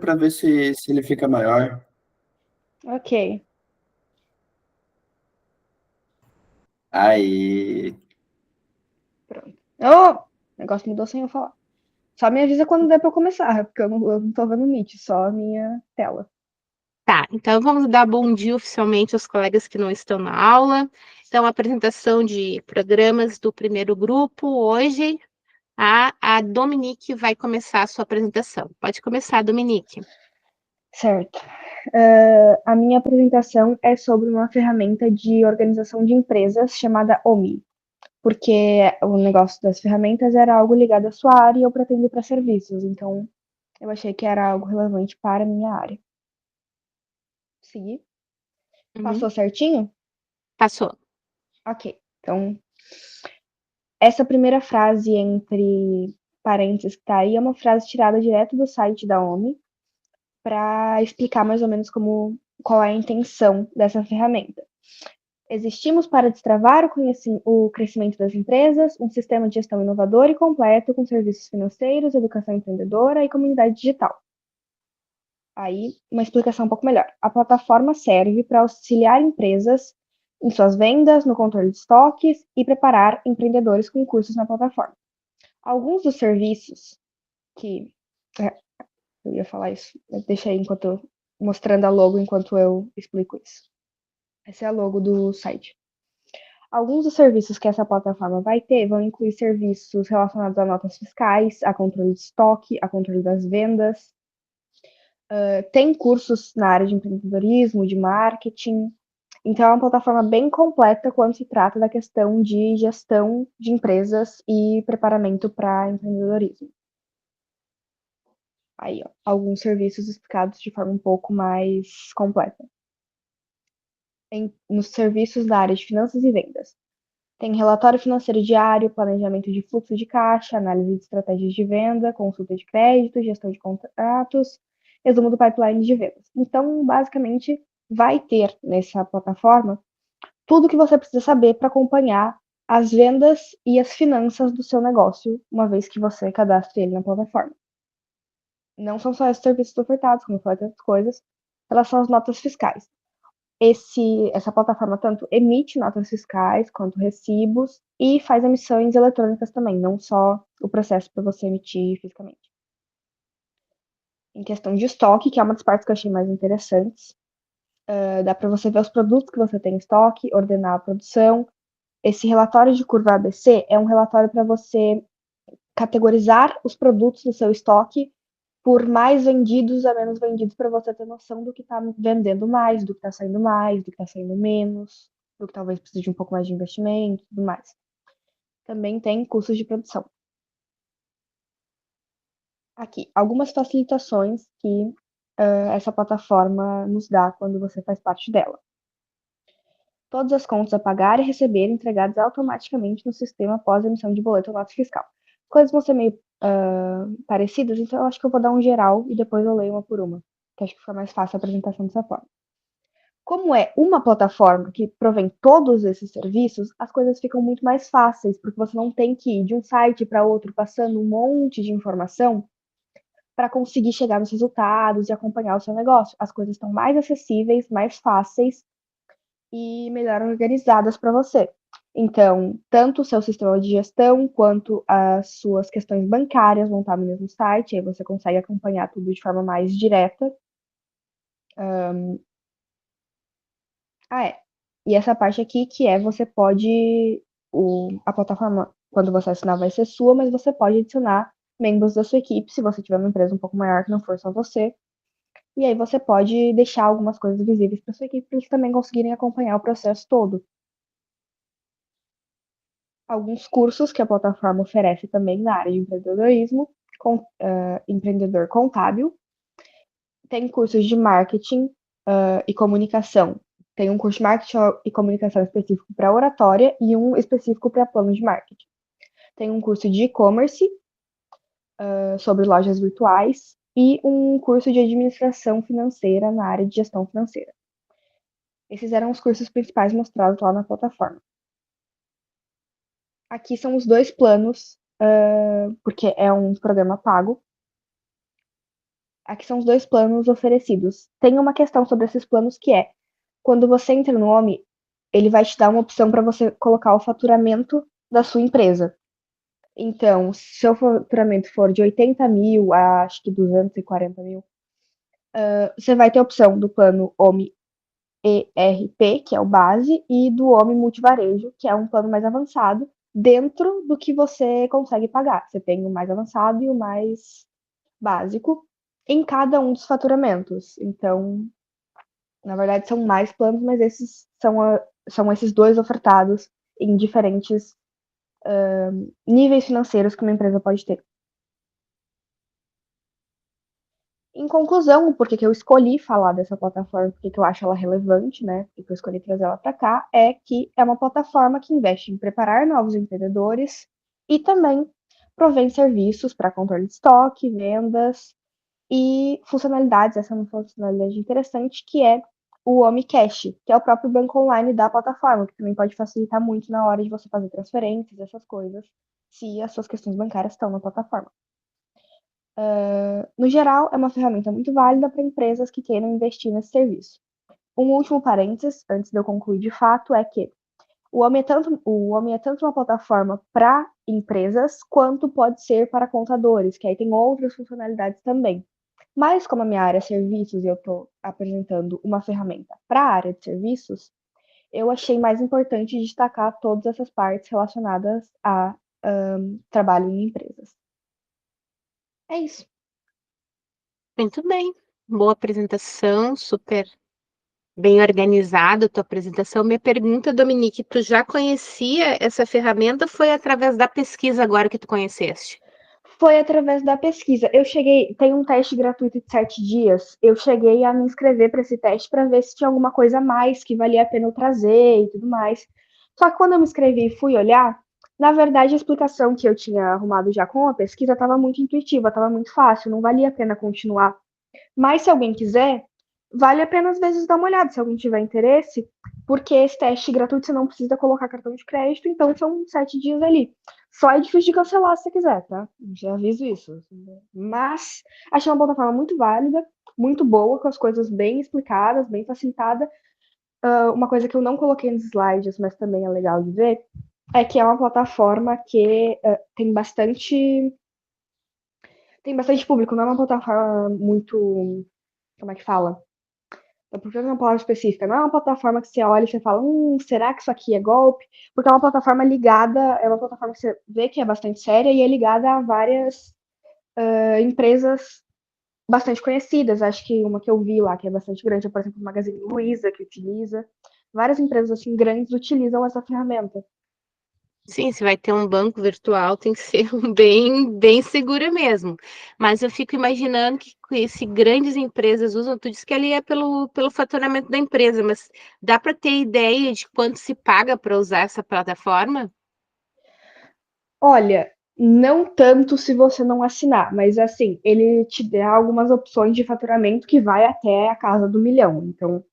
para ver se ele fica maior. Ok. Aí. Pronto. Oh! O negócio mudou sem eu falar. Só me avisa quando der pra eu começar, porque eu não tô vendo o Meet, só a minha tela. Tá, então vamos dar bom dia oficialmente aos colegas que não estão na aula. Então, a apresentação de programas do primeiro grupo. Hoje, a Dominique vai começar a sua apresentação. Pode começar, Dominique. Certo. A minha apresentação é sobre uma ferramenta de organização de empresas chamada OMI, porque o negócio das ferramentas era algo ligado à sua área e eu pretendo ir para serviços, então eu achei que era algo relevante para a minha área. Segui? Uhum. Passou certinho? Passou. Ok. Então, essa primeira frase entre parênteses que tá aí é uma frase tirada direto do site da OMI para explicar mais ou menos qual é a intenção dessa ferramenta. Existimos para destravar o crescimento das empresas, um sistema de gestão inovador e completo com serviços financeiros, educação empreendedora e comunidade digital. Aí, uma explicação um pouco melhor. A plataforma serve para auxiliar empresas em suas vendas, no controle de estoques e preparar empreendedores com cursos na plataforma. Alguns dos serviços que. É, eu ia falar isso, deixa aí mostrando a logo enquanto eu explico isso. Essa é a logo do site. Alguns dos serviços que essa plataforma vai ter vão incluir serviços relacionados a notas fiscais, a controle de estoque, a controle das vendas. Tem cursos na área de empreendedorismo, de marketing. Então, é uma plataforma bem completa quando se trata da questão de gestão de empresas e preparamento para empreendedorismo. Aí, ó, alguns serviços explicados de forma um pouco mais completa. Nos serviços da área de finanças e vendas. Tem relatório financeiro diário, planejamento de fluxo de caixa, análise de estratégias de venda, consulta de crédito, gestão de contratos, resumo do pipeline de vendas. Então, basicamente, vai ter nessa plataforma tudo o que você precisa saber para acompanhar as vendas e as finanças do seu negócio, uma vez que você cadastre ele na plataforma. Não são só esses serviços ofertados, como eu falei, tem outras coisas, elas são as notas fiscais. Essa plataforma tanto emite notas fiscais quanto recibos e faz emissões eletrônicas também, não só o processo para você emitir fisicamente. Em questão de estoque, que é uma das partes que eu achei mais interessantes, dá para você ver os produtos que você tem em estoque, ordenar a produção. Esse relatório de curva ABC é um relatório para você categorizar os produtos do seu estoque por mais vendidos a menos vendidos para você ter noção do que está vendendo mais, do que está saindo mais, do que está saindo menos, do que talvez precise de um pouco mais de investimento e tudo mais. Também tem custos de produção. Aqui, algumas facilitações que essa plataforma nos dá quando você faz parte dela. Todas as contas a pagar e receber entregadas automaticamente no sistema após a emissão de boleto ou nota fiscal. Coisas vão ser meio parecidas, então eu acho que eu vou dar um geral e depois eu leio uma por uma, que acho que fica mais fácil a apresentação dessa forma. Como é uma plataforma que provém todos esses serviços, as coisas ficam muito mais fáceis, porque você não tem que ir de um site para outro passando um monte de informação para conseguir chegar nos resultados e acompanhar o seu negócio. As coisas estão mais acessíveis, mais fáceis e melhor organizadas para você. Então, tanto o seu sistema de gestão quanto as suas questões bancárias vão estar no mesmo site, aí você consegue acompanhar tudo de forma mais direta. E essa parte aqui que é você pode. A plataforma, quando você assinar, vai ser sua, mas você pode adicionar membros da sua equipe, se você tiver uma empresa um pouco maior que não for só você. E aí você pode deixar algumas coisas visíveis para sua equipe para eles também conseguirem acompanhar o processo todo. Alguns cursos que a plataforma oferece também na área de empreendedorismo, empreendedor contábil. Tem cursos de marketing e comunicação. Tem um curso de marketing e comunicação específico para oratória e um específico para plano de marketing. Tem um curso de e-commerce sobre lojas virtuais e um curso de administração financeira na área de gestão financeira. Esses eram os cursos principais mostrados lá na plataforma. Aqui são os dois planos, porque é um programa pago. Aqui são os 2 planos oferecidos. Tem uma questão sobre esses planos que é, quando você entra no OMI, ele vai te dar uma opção para você colocar o faturamento da sua empresa. Então, se seu faturamento for de 80 mil a acho que 240 mil, você vai ter a opção do plano OMI ERP, que é o base, e do OMI Multivarejo, que é um plano mais avançado, dentro do que você consegue pagar. Você tem o mais avançado e o mais básico em cada um dos faturamentos. Então, na verdade, são mais planos, mas esses são esses 2 ofertados em diferentes níveis financeiros que uma empresa pode ter. Em conclusão, por que eu escolhi falar dessa plataforma, por que eu acho ela relevante, né? Por que eu escolhi trazer ela para cá, é que é uma plataforma que investe em preparar novos empreendedores e também provém serviços para controle de estoque, vendas e funcionalidades. Essa é uma funcionalidade interessante, que é o OmiCash, que é o próprio banco online da plataforma, que também pode facilitar muito na hora de você fazer transferências, essas coisas, se as suas questões bancárias estão na plataforma. No geral, é uma ferramenta muito válida para empresas que queiram investir nesse serviço. Um último parênteses, antes de eu concluir de fato, é que o OMI é tanto uma plataforma para empresas, quanto pode ser para contadores, que aí tem outras funcionalidades também. Mas como a minha área é serviços e eu estou apresentando uma ferramenta para a área de serviços, eu achei mais importante destacar todas essas partes relacionadas a trabalho em empresas. É isso. Muito bem. Boa apresentação, super bem organizada a tua apresentação. Minha pergunta, Dominique, tu já conhecia essa ferramenta ou foi através da pesquisa agora que tu conheceste? Foi através da pesquisa. Tem um teste gratuito de 7 dias. Eu cheguei a me inscrever para esse teste para ver se tinha alguma coisa a mais que valia a pena eu trazer e tudo mais. Só que quando eu me inscrevi e fui olhar, na verdade a explicação que eu tinha arrumado já com a pesquisa estava muito intuitiva, estava muito fácil, não valia a pena continuar. Mas se alguém quiser, vale a pena às vezes dar uma olhada, se alguém tiver interesse, porque esse teste gratuito você não precisa colocar cartão de crédito, então são 7 dias ali. Só é difícil de cancelar se você quiser, tá? Já aviso isso. Mas achei uma plataforma muito válida, muito boa, com as coisas bem explicadas, bem facilitada. Uma coisa que eu não coloquei nos slides, mas também é legal de ver, é que é uma plataforma que tem bastante público, não é uma plataforma muito, como é que fala? Eu procuro uma palavra específica. Não é uma plataforma que você olha e você fala, será que isso aqui é golpe? Porque é uma plataforma ligada, é uma plataforma que você vê que é bastante séria e é ligada a várias empresas bastante conhecidas. Acho que uma que eu vi lá, que é bastante grande, é, por exemplo, o Magazine Luiza, que utiliza. Várias empresas assim grandes utilizam essa ferramenta. Sim, se vai ter um banco virtual, tem que ser bem segura mesmo. Mas eu fico imaginando que se grandes empresas usam, tu disse que ali é pelo faturamento da empresa, mas dá para ter ideia de quanto se paga para usar essa plataforma? Olha, não tanto se você não assinar, mas assim, ele te dá algumas opções de faturamento que vai até a casa do milhão. Então,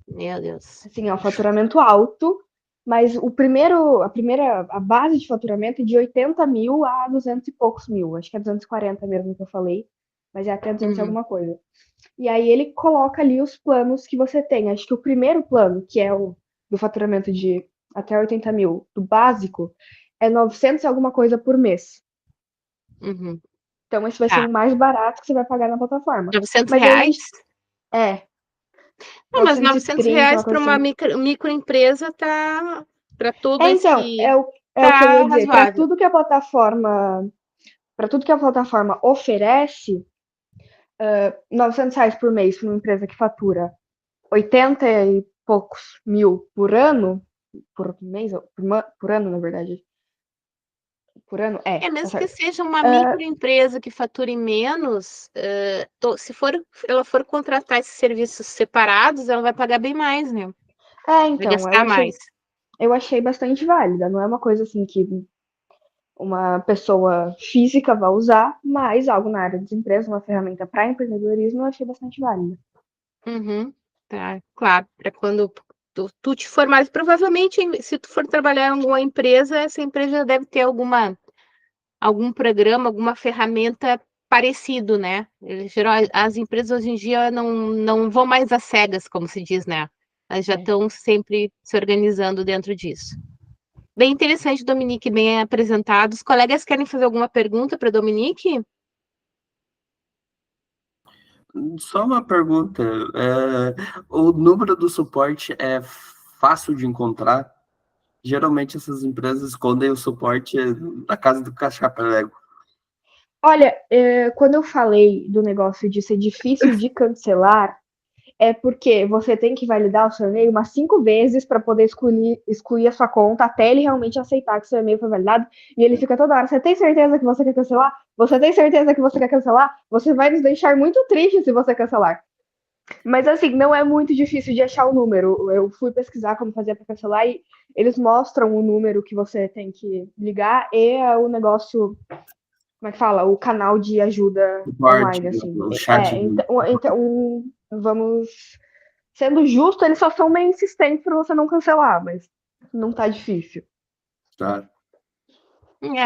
Meu Deus. assim, é um faturamento alto, mas a base de faturamento é de 80 mil a 200 e poucos mil. Acho que é 240 mesmo que eu falei, mas é até 200 e Uhum. alguma coisa. E aí ele coloca ali os planos que você tem. Acho que o primeiro plano, que é o do faturamento de até 80 mil, do básico, é 900 e alguma coisa por mês. Uhum. Então esse vai ser Tá. o mais barato que você vai pagar na plataforma. 900 Mas aí a reais? gente. É, Não, mas 900 930, uma reais para coisa uma assim. microempresa tá para todo Então, esse é o que eu tá ia dizer. razoável. Para tudo que a plataforma oferece, R$ 900 por mês para uma empresa que fatura 80 e poucos mil por ano, por mês, por ano, na verdade. Por ano? É, Tá mesmo que certo. seja uma microempresa que fature menos, se ela for contratar esses serviços separados, ela vai pagar bem mais, né? Vai Então, gastar mais. eu achei bastante válida. Não é uma coisa assim que uma pessoa física vai usar, mas algo na área das empresas, uma ferramenta para empreendedorismo, eu achei bastante válida. Uhum. Tá, claro, para quando tu te formares, provavelmente, se tu for trabalhar em alguma empresa, essa empresa deve ter algum programa, alguma ferramenta parecido, né? As empresas hoje em dia não vão mais às cegas, como se diz, né? Elas já estão sempre se organizando dentro disso. Bem interessante, Dominique, bem apresentado. Os colegas querem fazer alguma pergunta para Dominique? Só uma pergunta. O número do suporte é fácil de encontrar? Geralmente essas empresas escondem o suporte na casa do caixa prego. Olha, quando eu falei do negócio de ser difícil de cancelar, é porque você tem que validar o seu e-mail umas 5 vezes para poder excluir a sua conta até ele realmente aceitar que seu e-mail foi validado. E ele fica toda hora: você tem certeza que você quer cancelar? Você tem certeza que você quer cancelar? Você vai nos deixar muito tristes se você cancelar. Mas assim, não é muito difícil de achar o número. Eu fui pesquisar como fazer para cancelar e eles mostram o número que você tem que ligar e o negócio, como é que fala? O canal de ajuda Suporte, online, assim. o chat. Então, vamos. Sendo justo, eles só são meio insistentes para você não cancelar, mas não tá difícil. Tá.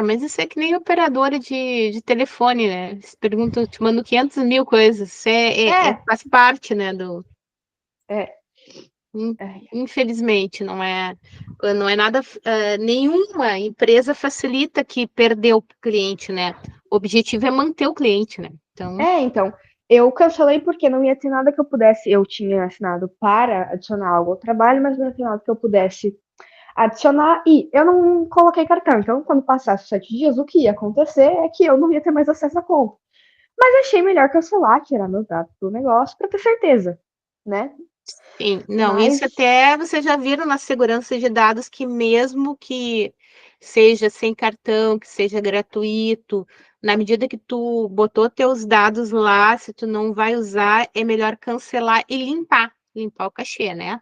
Mas isso é que nem operadora de telefone, né? Eles perguntam, te mandam 500 mil coisas. Isso faz parte, né? É. Infelizmente, não é nada. Nenhuma empresa facilita que perdeu o cliente, né? O objetivo é manter o cliente, né? Então, eu cancelei porque não ia ter nada que eu pudesse. Eu tinha assinado para adicionar algo ao trabalho, mas não ia ter nada que eu pudesse adicionar. E eu não coloquei cartão. Então, quando passasse os 7 dias, o que ia acontecer é que eu não ia ter mais acesso à conta. Mas achei melhor cancelar, tirar meus dados do negócio para ter certeza, né? Sim, não, isso até vocês já viram na segurança de dados que mesmo que seja sem cartão, que seja gratuito, na medida que tu botou teus dados lá, se tu não vai usar, é melhor cancelar e limpar o cachê, né?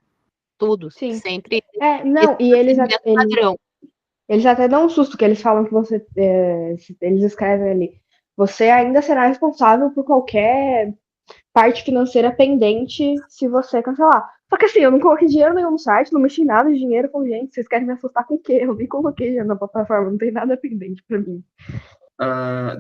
Tudo, Sim. sempre. Não, e eles padrão. Eles até dão um susto, que eles falam que você. Eles escrevem ali. Você ainda será responsável por qualquer parte financeira pendente se você cancelar. Só que assim, eu não coloquei dinheiro nenhum no site, não mexi nada de dinheiro com gente. Vocês querem me assustar com o quê? Eu nem coloquei dinheiro na plataforma, não tem nada pendente pra mim.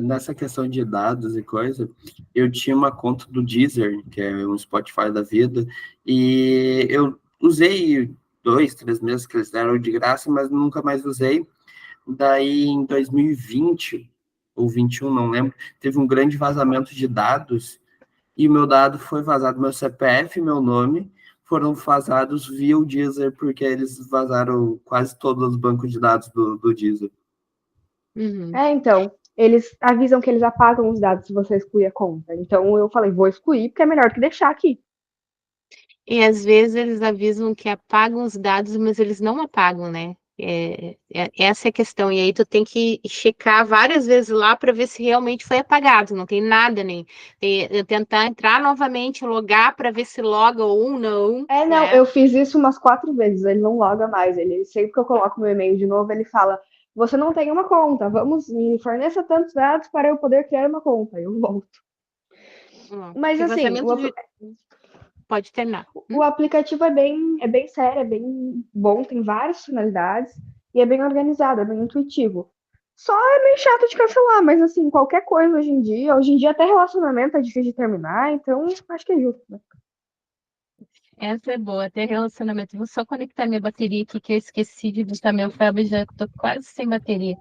Nessa questão de dados e coisa, eu tinha uma conta do Deezer, que é um Spotify da vida, e eu usei 2, 3 meses que eles deram de graça, mas nunca mais usei. Daí, em 2020 ou 21, não lembro, teve um grande vazamento de dados, e meu dado foi vazado, meu CPF e meu nome foram vazados via o Deezer, porque eles vazaram quase todos os bancos de dados do Deezer. Então, eles avisam que eles apagam os dados se você excluir a conta. Então eu falei, vou excluir, porque é melhor que deixar aqui. E às vezes eles avisam que apagam os dados, mas eles não apagam, né? Essa é a questão. E aí tu tem que checar várias vezes lá para ver se realmente foi apagado. Não tem nada, nem tentar entrar novamente, logar para ver se loga ou não. Não, né? eu fiz isso umas 4 vezes. Ele não loga mais. Ele sempre que eu coloco meu e-mail de novo, ele fala: você não tem uma conta, vamos me forneça tantos dados para eu poder criar uma conta. Eu volto. Mas assim, pode terminar. O aplicativo é bem sério, é bem bom, tem várias funcionalidades e é bem organizado, é bem intuitivo. Só é meio chato de cancelar, mas assim, qualquer coisa hoje em dia até relacionamento é difícil de terminar, então acho que é justo, né? Essa é boa, ter relacionamento. Vou só conectar minha bateria aqui, que eu esqueci de botar meu cabo e já estou quase sem bateria.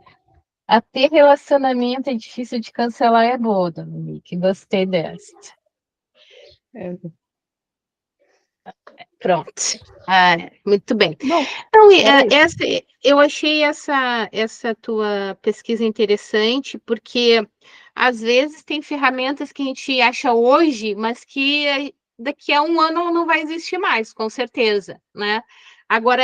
A ter relacionamento é difícil de cancelar, é boa, Dominique. Gostei dessa. Pronto. Muito bem. Bom, então, eu achei essa tua pesquisa interessante, porque às vezes tem ferramentas que a gente acha hoje, mas que daqui a um ano não vai existir mais, com certeza, né? Agora,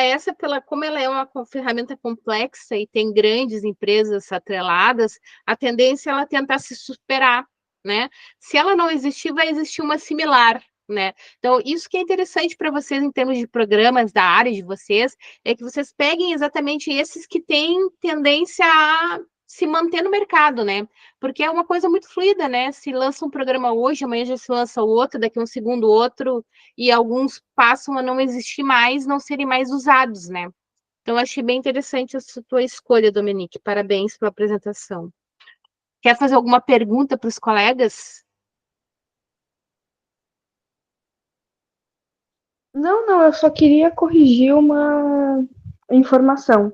como ela é uma ferramenta complexa e tem grandes empresas atreladas, a tendência é ela tentar se superar, né? Se ela não existir, vai existir uma similar, né? Então, isso que é interessante para vocês em termos de programas da área de vocês, é que vocês peguem exatamente esses que têm tendência a se manter no mercado, né? Porque é uma coisa muito fluida, né? Se lança um programa hoje, amanhã já se lança outro, daqui a um segundo outro, e alguns passam a não existir mais, não serem mais usados, né? Então, achei bem interessante essa tua escolha, Dominique. Parabéns pela apresentação. Quer fazer alguma pergunta para os colegas? Não, eu só queria corrigir uma informação.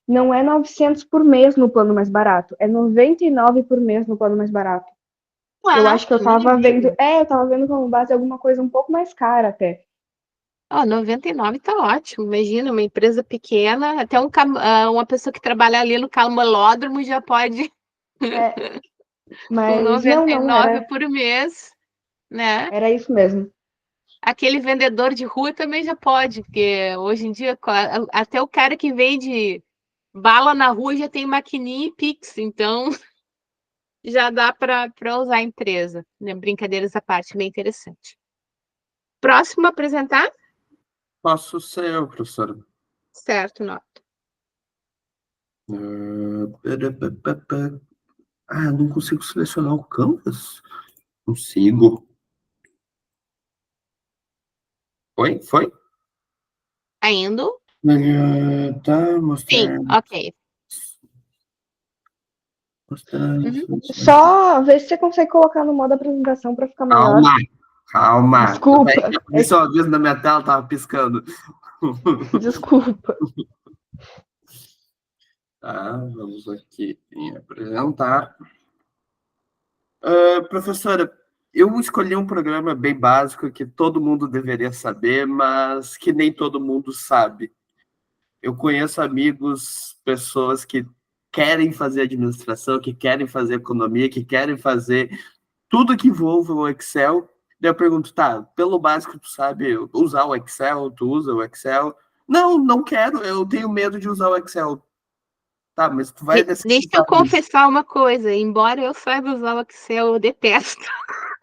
Não é 900 por mês no plano mais barato, é 99 por mês no plano mais barato. Eu acho que eu tava vendo, eu tava vendo como base alguma coisa um pouco mais cara até. 99 tá ótimo. Imagina, uma empresa pequena, até uma pessoa que trabalha ali no camelódromo já pode É, com mas não, 99 por mês, né? era isso mesmo. Aquele vendedor de rua também já pode, porque hoje em dia até o cara que vende bala na rua já tem maquininha e Pix, então já dá para usar a empresa. Né? Brincadeiras à parte, bem interessante. Próximo a apresentar? Posso ser eu, professora. Certo, nota. Não consigo selecionar o Canvas? Consigo. Foi? Ainda? Tá, Sim, ok. mostrar Só ver se você consegue colocar no modo apresentação para ficar maior. Calma. Desculpa. Esse aviso na minha tela tava piscando. Desculpa. Tá, vamos aqui em apresentar. Professora, eu escolhi um programa bem básico que todo mundo deveria saber, mas que nem todo mundo sabe. Eu conheço amigos, pessoas que querem fazer administração, que querem fazer economia, que querem fazer tudo que envolve o Excel. Daí eu pergunto, tá, pelo básico tu sabe usar o Excel, tu usa o Excel? Não quero, eu tenho medo de usar o Excel. Tá, mas tu vai Deixa decidir. eu confessar uma coisa, embora eu saiba usar o Excel, eu detesto.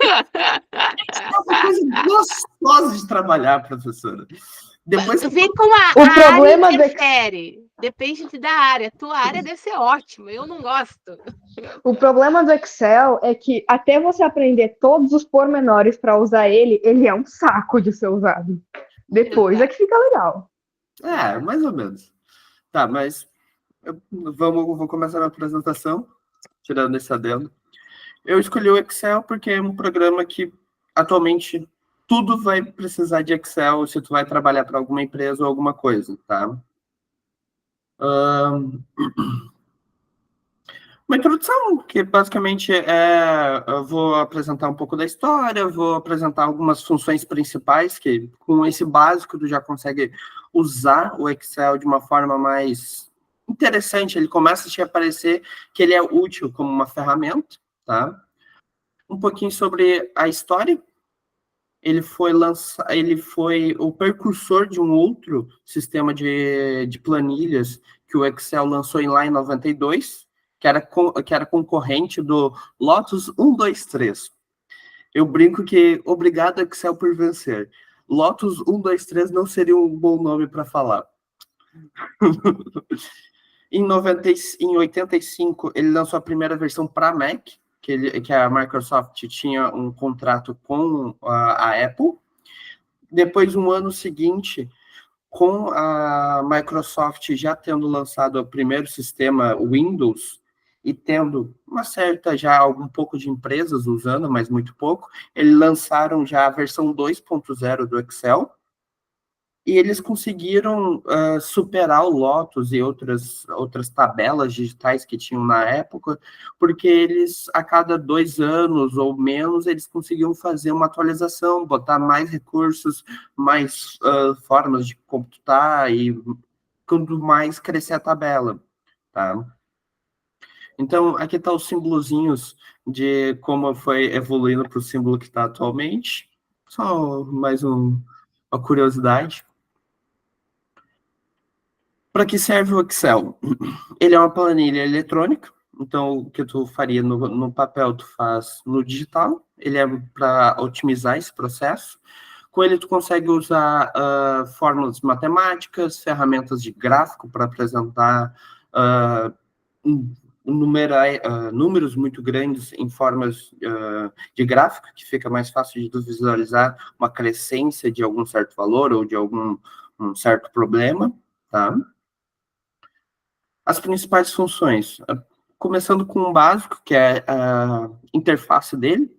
É uma coisa gostosa de trabalhar, professora. Depois Tu vê como a problema área interfere. Depende da área. Tua área deve ser ótima, eu não gosto. O problema do Excel é que até você aprender todos os pormenores para usar ele, ele é um saco de ser usado. Depois é que fica legal. Mais ou menos. Tá, mas vou começar a apresentação, tirando esse adendo. Eu escolhi o Excel porque é um programa que, atualmente, tudo vai precisar de Excel se tu vai trabalhar para alguma empresa ou alguma coisa, tá? Uma introdução, que basicamente eu vou apresentar um pouco da história, vou apresentar algumas funções principais, que com esse básico tu já consegue usar o Excel de uma forma mais interessante, ele começa a te aparecer que ele é útil como uma ferramenta, tá? Um pouquinho sobre a história. Ele foi o precursor de um outro sistema de planilhas que o Excel lançou lá em 92, que era concorrente do Lotus 123. Eu brinco que obrigado Excel por vencer. Lotus 123 não seria um bom nome para falar. Em 85, ele lançou a primeira versão para Mac, que a Microsoft tinha um contrato com a Apple. Depois, um ano seguinte, com a Microsoft já tendo lançado o primeiro sistema Windows e tendo uma certa, já um pouco de empresas usando, mas muito pouco, eles lançaram já a versão 2.0 do Excel, e eles conseguiram superar o Lotus e outras tabelas digitais que tinham na época, porque eles, a cada 2 anos ou menos, eles conseguiam fazer uma atualização, botar mais recursos, mais formas de computar, e quanto mais crescer a tabela, tá? Então, aqui tá os símbolozinhos de como foi evoluindo para o símbolo que está atualmente. Só mais uma curiosidade. Para que serve o Excel? Ele é uma planilha eletrônica, então o que tu faria no papel, tu faz no digital. Ele é para otimizar esse processo. Com ele, tu consegue usar fórmulas matemáticas, ferramentas de gráfico para apresentar números muito grandes em formas de gráfico, que fica mais fácil de visualizar uma crescência de algum certo valor ou de algum um certo problema, tá? As principais funções. começando com o básico, que é a interface dele,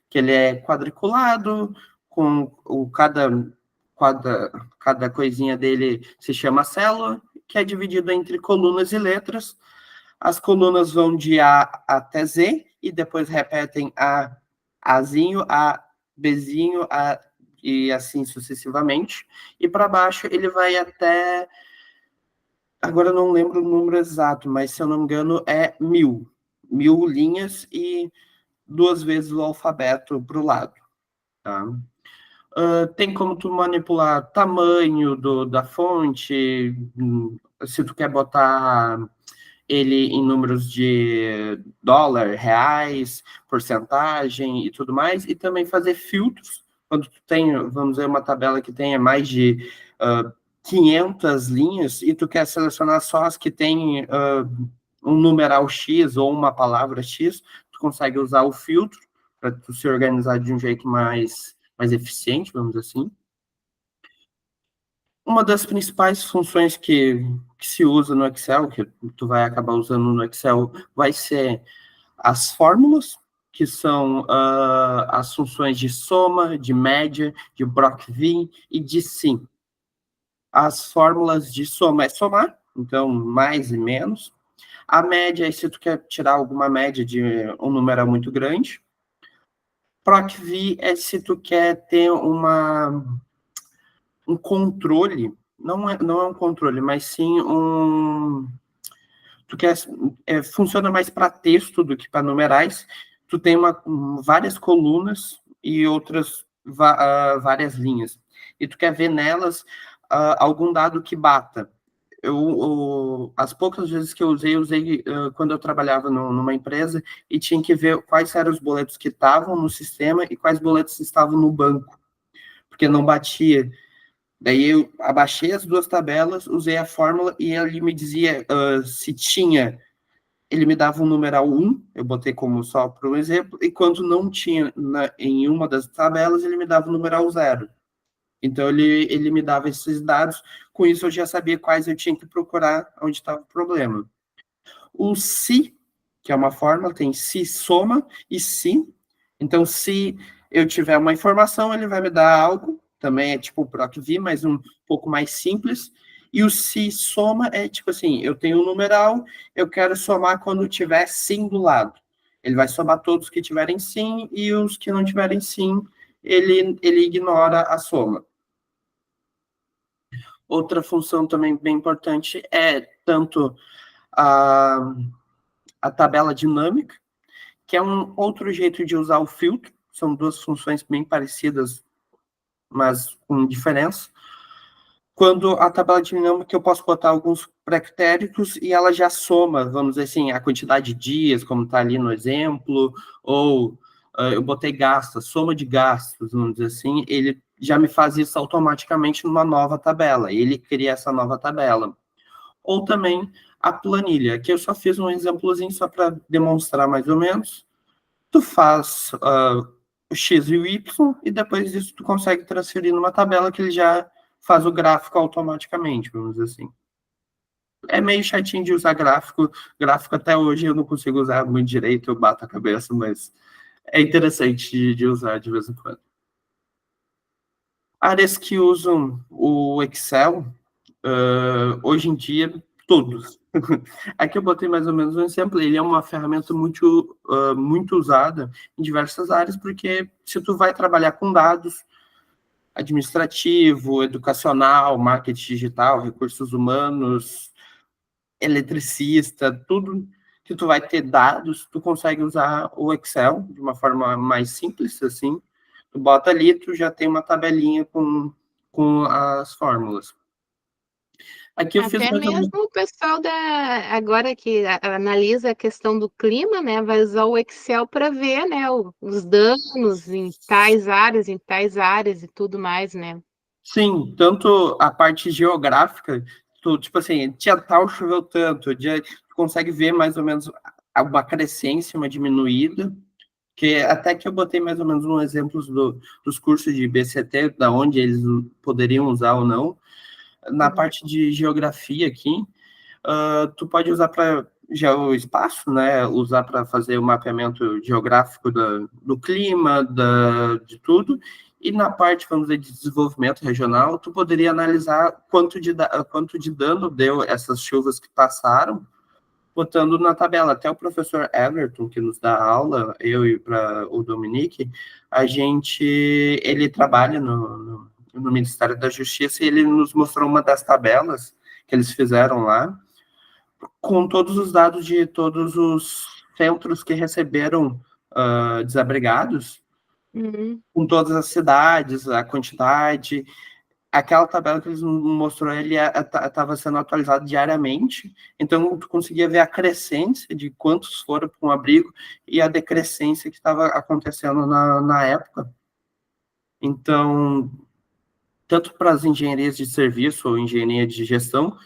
que ele é quadriculado, com cada coisinha dele se chama célula, que é dividido entre colunas e letras. As colunas vão de A até Z, e depois repetem Azinho, A, Bzinho, A, e assim sucessivamente. E para baixo ele vai até... Agora eu não lembro o número exato, mas se eu não me engano é 1000. 1000 linhas e 2 vezes o alfabeto para o lado. Tá? Tem como tu manipular tamanho da fonte, se tu quer botar ele em números de dólar, reais, porcentagem e tudo mais, e também fazer filtros. Quando tu tem, vamos dizer, uma tabela que tenha mais de 500 linhas e tu quer selecionar só as que têm um numeral X ou uma palavra X, tu consegue usar o filtro para tu se organizar de um jeito mais eficiente, vamos dizer assim. Uma das principais funções que se usa no Excel, que tu vai acabar usando no Excel, vai ser as fórmulas, que são as funções de soma, de média, de Brock-Wien e de sim. As fórmulas de soma é somar, então mais e menos. A média é se tu quer tirar alguma média de um número muito grande. Proc-V é se tu quer ter um controle, não é um controle, mas sim tu quer, funciona mais para texto do que para numerais. Tu tem várias colunas e outras várias linhas. E tu quer ver nelas algum dado que bata. As poucas vezes que eu usei quando eu trabalhava numa empresa e tinha que ver quais eram os boletos que estavam no sistema e quais boletos estavam no banco, porque não batia. Daí eu abaixei as duas tabelas, usei a fórmula e ele me dizia se tinha, ele me dava um numeral 1, eu botei como só para um exemplo, e quando não tinha em uma das tabelas, ele me dava o numeral 0. Então, ele me dava esses dados, com isso eu já sabia quais eu tinha que procurar onde estava o problema. O se, que é uma fórmula, tem se soma e se. Então, se eu tiver uma informação, ele vai me dar algo, também é tipo o Proc-V, mas um pouco mais simples. E o se soma é tipo assim, eu tenho um numeral, eu quero somar quando tiver sim do lado. Ele vai somar todos que tiverem sim, e os que não tiverem sim, ele ignora a soma. Outra função também bem importante é tanto a tabela dinâmica, que é um outro jeito de usar o filtro. São duas funções bem parecidas, mas com diferença. Quando a tabela dinâmica, eu posso botar alguns pré-critérios e ela já soma, vamos dizer assim, a quantidade de dias, como está ali no exemplo, ou eu botei gastos, soma de gastos, vamos dizer assim, ele já me faz isso automaticamente numa nova tabela, ele cria essa nova tabela. Ou também a planilha, aqui eu só fiz um exemplozinho só para demonstrar mais ou menos. Tu faz o X e o Y, e depois disso tu consegue transferir numa tabela que ele já faz o gráfico automaticamente, vamos dizer assim. É meio chatinho de usar gráfico até hoje eu não consigo usar muito direito, eu bato a cabeça, mas é interessante de usar de vez em quando. Áreas que usam o Excel, hoje em dia, todos. Aqui eu botei mais ou menos um exemplo, ele é uma ferramenta muito usada em diversas áreas, porque se tu vai trabalhar com dados, administrativo, educacional, marketing digital, recursos humanos, eletricista, tudo que tu vai ter dados, tu consegue usar o Excel de uma forma mais simples, assim. Tu bota ali, tu já tem uma tabelinha com as fórmulas. Aqui eu fiz Até mesmo o pessoal agora que analisa a questão do clima, né, vai usar o Excel para ver, né, os danos em tais áreas e tudo mais, né? Sim, tanto a parte geográfica, tipo assim, dia tal choveu tanto, tu consegue ver mais ou menos uma crescência, uma diminuída, que até que eu botei mais ou menos um exemplo dos cursos de BCT, da onde eles poderiam usar ou não. Na parte de geografia aqui, tu pode usar para geoespaço, né? Usar para fazer o mapeamento geográfico do clima, de tudo. E na parte, vamos dizer, de desenvolvimento regional, tu poderia analisar quanto de dano deu essas chuvas que passaram, botando na tabela. Até o professor Everton, que nos dá aula, eu e para o Dominique, ele trabalha no Ministério da Justiça e ele nos mostrou uma das tabelas que eles fizeram lá, com todos os dados de todos os centros que receberam desabrigados, com todas as cidades, a quantidade. Aquela tabela que eles mostrou, ele estava sendo atualizado diariamente, então tu conseguia ver a crescência de quantos foram para um abrigo e a decrescência que estava acontecendo na época. Então, tanto para as engenharias de serviço ou engenharia de gestão,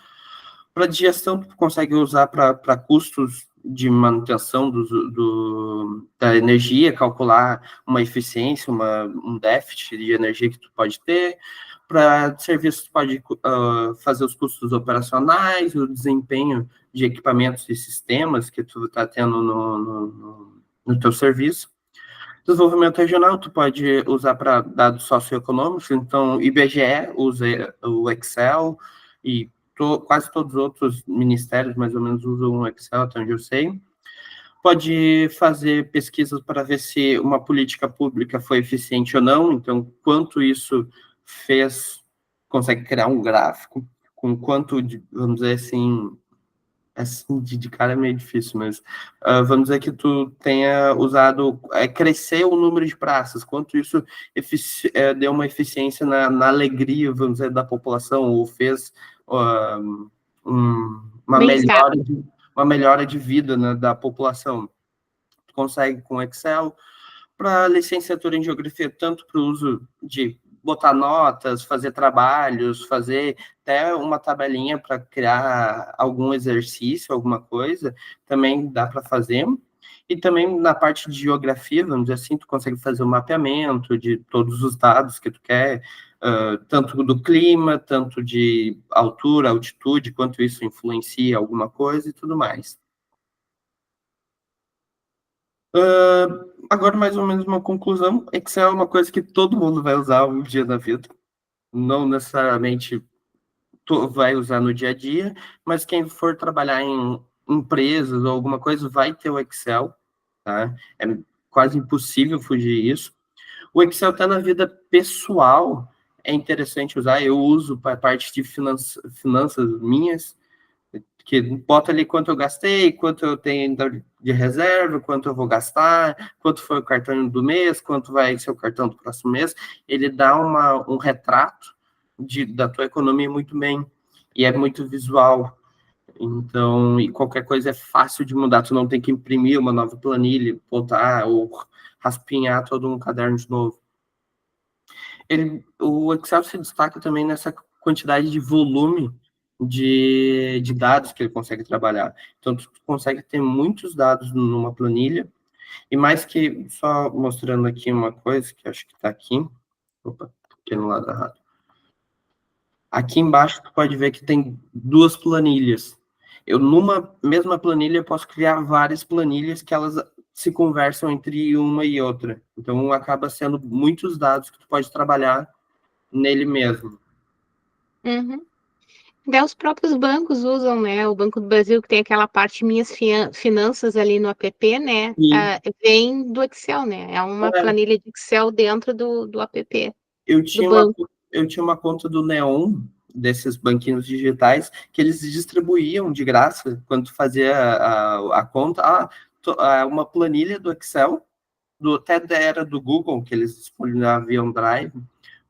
para gestão, tu consegue usar para custos de manutenção da energia, calcular uma eficiência, um déficit de energia que tu pode ter. Para serviços, tu pode fazer os custos operacionais, o desempenho de equipamentos e sistemas que tu está tendo no teu serviço. Desenvolvimento regional, tu pode usar para dados socioeconômicos, então IBGE usa o Excel e quase todos os outros ministérios, mais ou menos, usam o Excel, até onde eu sei. Pode fazer pesquisas para ver se uma política pública foi eficiente ou não, então, quanto isso consegue criar um gráfico, com quanto, vamos dizer assim de cara é meio difícil, mas vamos dizer que tu tenha usado, crescer o número de praças, quanto isso deu uma eficiência na alegria, vamos dizer, da população, ou fez uma melhora de vida, né, da população. Tu consegue com Excel. Para licenciatura em geografia, tanto para o uso de botar notas, fazer trabalhos, fazer até uma tabelinha para criar algum exercício, alguma coisa, também dá para fazer. E também na parte de geografia, vamos dizer assim, tu consegue fazer o mapeamento de todos os dados que tu quer, tanto do clima, tanto de altura, altitude, quanto isso influencia alguma coisa e tudo mais. Agora, mais ou menos uma conclusão. Excel é uma coisa que todo mundo vai usar um dia na vida. Não necessariamente vai usar no dia a dia, mas quem for trabalhar em empresas ou alguma coisa vai ter o Excel, tá? É quase impossível fugir isso. O Excel está na vida pessoal, é interessante usar. Eu uso para parte de finanças minhas, que bota ali quanto eu gastei, quanto eu tenho de reserva, quanto eu vou gastar, quanto foi o cartão do mês, quanto vai ser o cartão do próximo mês. Ele dá um retrato da tua economia muito bem, e é muito visual. Então, e qualquer coisa é fácil de mudar, tu não tem que imprimir uma nova planilha, botar ou raspinhar todo um caderno de novo. O Excel se destaca também nessa quantidade de volume de dados que ele consegue trabalhar. Então, tu consegue ter muitos dados numa planilha, e mais que, só mostrando aqui uma coisa, que acho que está aqui, opa, aqui no lado errado. Aqui embaixo, tu pode ver que tem duas planilhas. Eu, numa mesma planilha, posso criar várias planilhas que elas se conversam entre uma e outra. Então, acaba sendo muitos dados que tu pode trabalhar nele mesmo. Até os próprios bancos usam, né? O Banco do Brasil, que tem aquela parte Minhas Finanças ali no app, né? Vem do Excel, né? É uma planilha de Excel dentro do app. Eu tinha uma conta do Neon, desses banquinhos digitais, que eles distribuíam de graça, quando tu fazia a conta, uma planilha do Excel, até era do Google, que eles disponibilizavam Drive,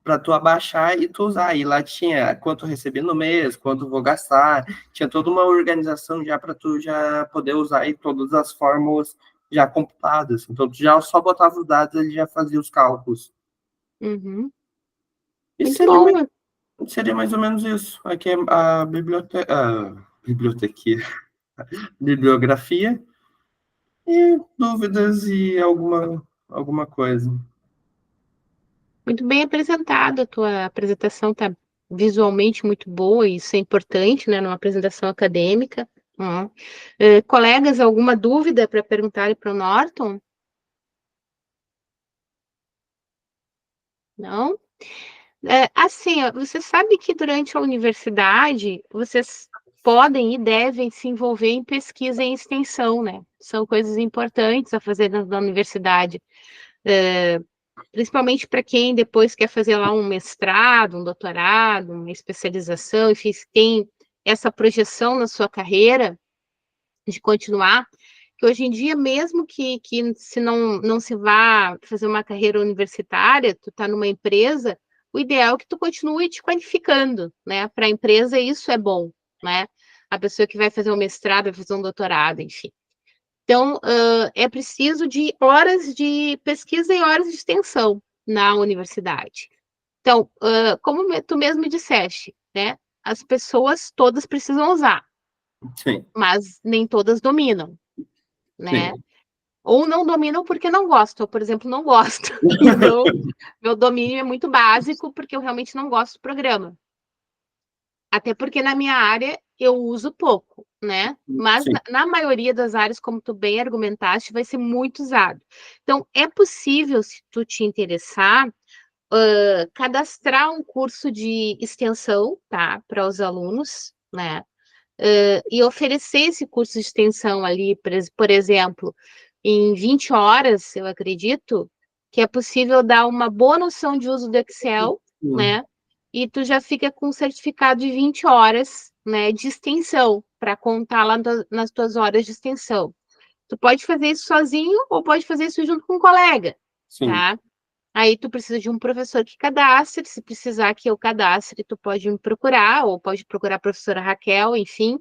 para tu abaixar e tu usar. E lá tinha quanto eu recebi no mês, quanto eu vou gastar, tinha toda uma organização já para tu já poder usar e todas as fórmulas já computadas. Então, tu já só botava os dados, ele já fazia os cálculos. E muito bom. Seria mais ou menos isso. Aqui é a bibliografia e dúvidas e alguma coisa. Muito bem apresentado, a tua apresentação está visualmente muito boa, e isso é importante, né, numa apresentação acadêmica. Colegas, alguma dúvida para perguntar para o Norton? Não? Assim, ó, você sabe que durante a universidade vocês podem e devem se envolver em pesquisa e extensão, né? São coisas importantes a fazer na universidade. Principalmente para quem depois quer fazer lá um mestrado, um doutorado, uma especialização, enfim, se tem essa projeção na sua carreira de continuar, que hoje em dia, mesmo que se não se vá fazer uma carreira universitária, tu está numa empresa, o ideal é que tu continue te qualificando, né? Para a empresa isso é bom, né? A pessoa que vai fazer um mestrado, vai fazer um doutorado, enfim. Então, é preciso de horas de pesquisa e horas de extensão na universidade. Então, como tu mesmo disseste, né? As pessoas todas precisam usar, Sim, mas nem todas dominam, né? sim. Ou não dominam porque não gostam. Eu, por exemplo, não gosto. Então, meu domínio é muito básico porque eu realmente não gosto do programa. Até porque na minha área eu uso pouco, né? Mas Sim. na maioria das áreas, como tu bem argumentaste, vai ser muito usado. Então, é possível, se tu te interessar, cadastrar um curso de extensão, tá? Para os alunos, né? E oferecer esse curso de extensão ali, por exemplo, em 20 horas, eu acredito, que é possível dar uma boa noção de uso do Excel, Sim. né? E tu já fica com um certificado de 20 horas, né, de extensão, para contar lá nas tuas horas de extensão. Tu pode fazer isso sozinho ou pode fazer isso junto com um colega, Sim. tá? Aí tu precisa de um professor que cadastre, se precisar que eu cadastre, tu pode me procurar, ou pode procurar a professora Raquel, enfim,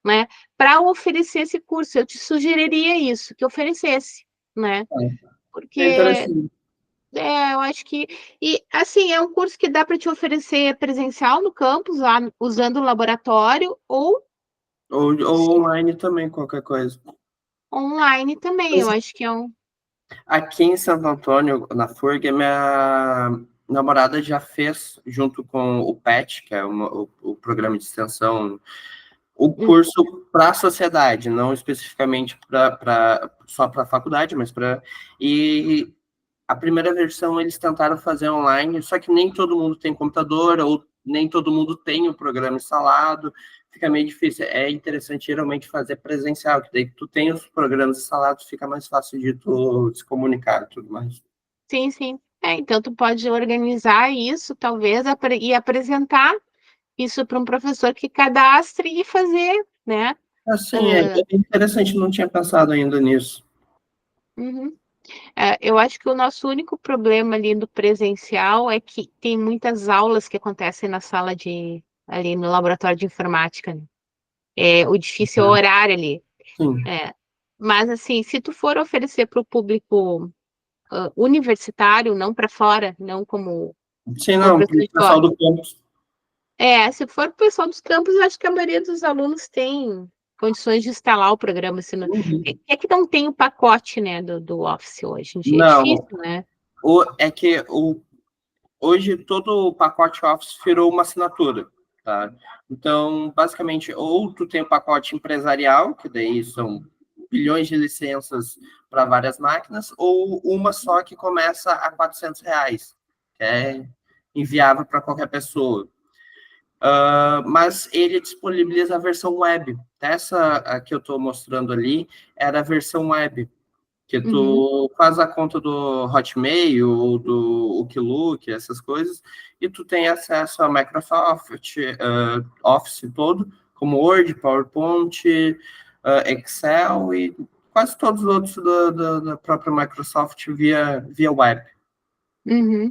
né, para oferecer esse curso. Eu te sugeriria isso, que oferecesse, né? É Porque interessante. eu acho que. E assim, é um curso que dá para te oferecer presencial no campus, lá usando o laboratório, ou Ou sim, online também, qualquer coisa. online também. Eu acho que é um. Aqui em Santo Antônio, na FURG, a minha namorada já fez, junto com o PET, que é o programa de extensão, o curso para a sociedade, não especificamente só para a faculdade, mas para. E a primeira versão eles tentaram fazer online, só que nem todo mundo tem computador, ou nem todo mundo tem o programa instalado, fica meio difícil. É interessante geralmente fazer presencial, que daí tu tem os programas instalados, fica mais fácil de tu se comunicar e tudo mais. Sim, sim. Então tu pode organizar isso, talvez, e apresentar isso para um professor que cadastre e fazer, né? Assim, é interessante, não tinha pensado ainda nisso. Uhum. Eu acho que o nosso único problema ali do presencial é que tem muitas aulas que acontecem na sala ali no laboratório de informática, né? O difícil é o horário ali. Sim, É. Mas assim, se tu for oferecer para o público universitário, não para fora, não sim, como não, professor o de pessoal fora. do campus. Se for o pessoal dos campos, eu acho que a maioria dos alunos tem condições de instalar o programa. Se não... Uhum. É que não tem o pacote, né, do Office hoje em dia. É Não, difícil, né? é que hoje todo o pacote Office virou uma assinatura, tá? Então, basicamente, ou tu tem o pacote empresarial, que daí são bilhões de licenças para várias máquinas, ou uma só que começa a R$ 400, que é inviável para qualquer pessoa. Mas ele disponibiliza a versão web. Essa a que eu estou mostrando ali era a versão web, que Uhum, tu faz a conta do Hotmail ou do Outlook, essas coisas, e tu tem acesso a Microsoft Office todo, como Word, PowerPoint, Excel e quase todos os outros da própria Microsoft via web. uhum.